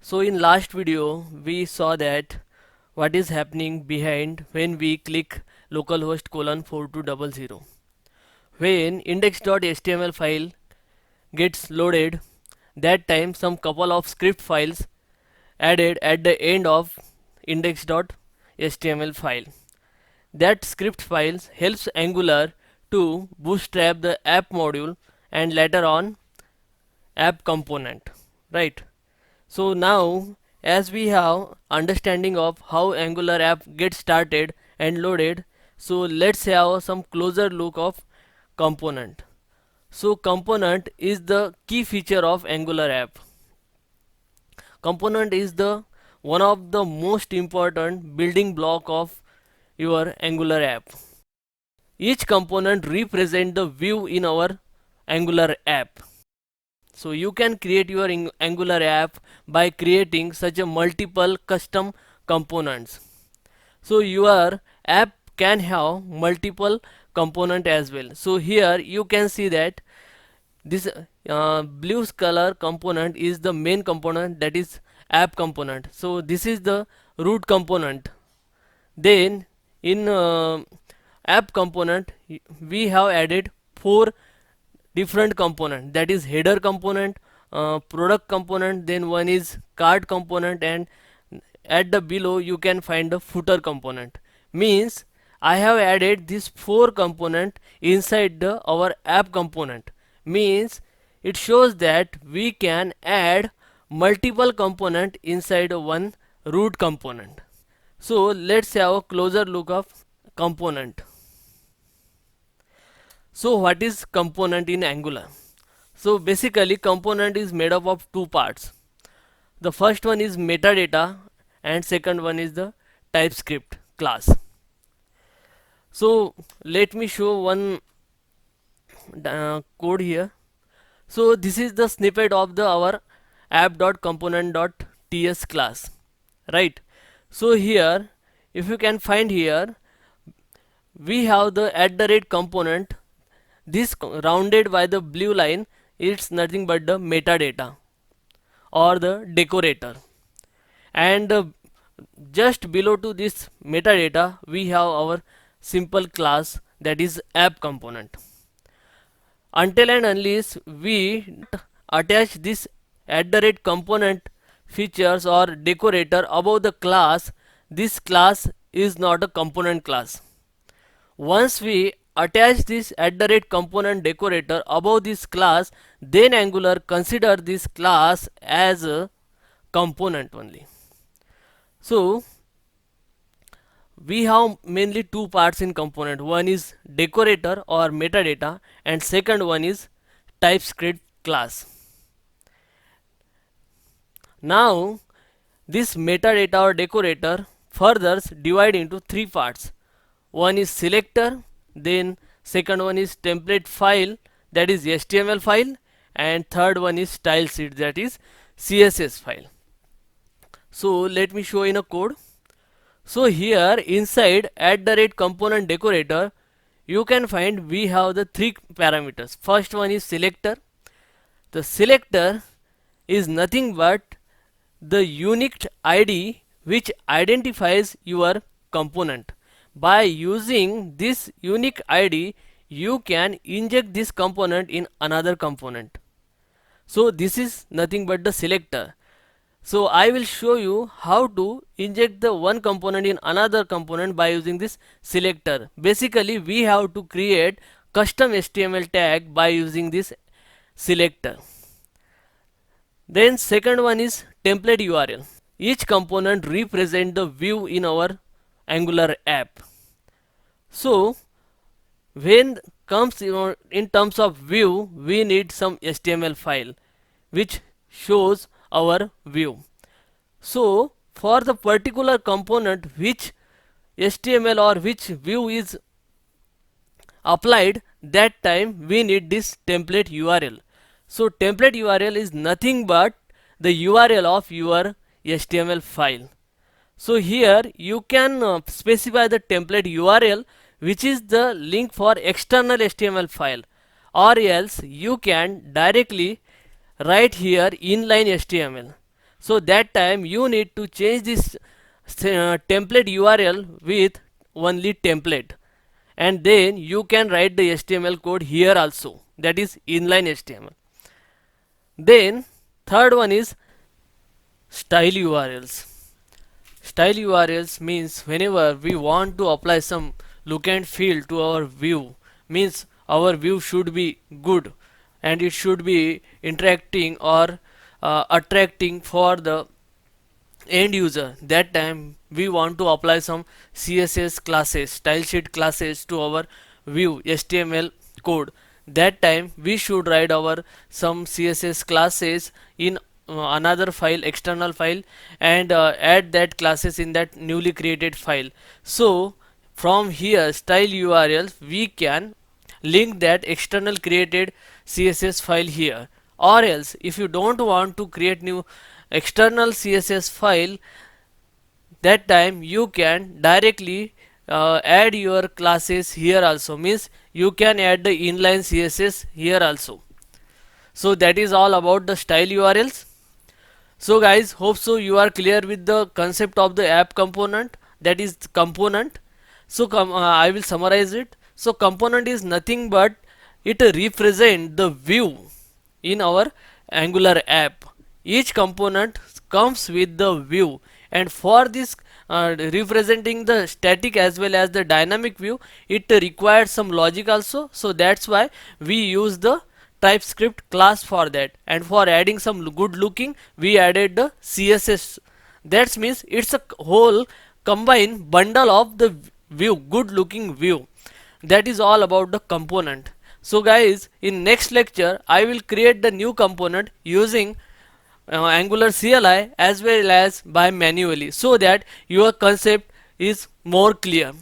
So in last video we saw that what is happening behind when we click localhost colon 4200. When index.html file gets loaded, that time some couple of script files added at the end of index.html file. That script files helps Angular to bootstrap the app module and later on app component, right? So now as we have understanding of how Angular app gets started and loaded, so let's have some closer look of component. So component is the key feature of Angular app. Component is the one of the most important building block of your Angular app. Each component represent the view in our Angular app. So you can create your Angular app by creating such a multiple custom components. So your app can have multiple component as well. So here you can see that this blue color component is the main component, that is app component. So this is the root component. Then in app component we have added four different component, that is header component, product component, then one is card component, and at the below you can find the footer component. Means I have added these four component inside the our app component. Means it shows that we can add multiple component inside one root component. So let's have a closer look of component. So what is component in Angular? So basically component is made up of two parts. The first one is metadata and second one is the TypeScript class. So let me show one code here. So this is the snippet of the our app.component.ts class, right? So here if you can find here we have the @ component. This rounded by the blue line, it's nothing but the metadata or the decorator, and just below to this metadata we have our simple class, that is app component. Until and unless we attach this @ component features or decorator above the class, this class is not a component class. Once we attach this @ component decorator above this class, then Angular consider this class as a component only. So we have mainly two parts in component. One is decorator or metadata and second one is TypeScript class. Now this metadata or decorator further divide into three parts. One is selector, then second one is template file, that is HTML file, and third one is style sheet, that is CSS file. So let me show in a code. So here inside @ component decorator you can find we have the three parameters. First one is selector. The selector is nothing but the unique ID which identifies your component. By using this unique ID you can inject this component in another component. So this is nothing but the selector. So I will show you how to inject the one component in another component by using this selector. Basically we have to create custom HTML tag by using this selector. Then second one is template URL. Each component represent the view in our Angular app. So when comes in terms of view, we need some HTML file which shows our view. So for the particular component which HTML or which view is applied, that time we need this template URL. So template URL is nothing but the URL of your HTML file. So here you can specify the template URL which is the link for external HTML file, or else you can directly write here inline HTML. So that time you need to change this template URL with only template, and then you can write the HTML code here also, that is inline HTML. Then third one is style URLs. Style URLs means whenever we want to apply some look and feel to our view, means our view should be good and it should be interacting or attracting for the end user. That time we want to apply some CSS classes, style sheet classes to our view HTML code. That time we should write our some CSS classes in another file, external file, and add that classes in that newly created file. So from here style URLs we can link that external created CSS file here. Or else if you don't want to create new external CSS file, that time you can directly add your classes here also, means you can add the inline CSS here also. So that is all about the style URLs. So guys, hope so you are clear with the concept of the app component, that is component. So I will summarize it. So component is nothing but it represent the view in our Angular app. Each component comes with the view, and for this representing the static as well as the dynamic view, it requires some logic also. So that's why we use the TypeScript class for that, and for adding some good looking we added the CSS. That means it's a whole combined bundle of the view, good looking view. That is all about the component. So guys, in next lecture I will create the new component using Angular CLI as well as by manually, so that your concept is more clear.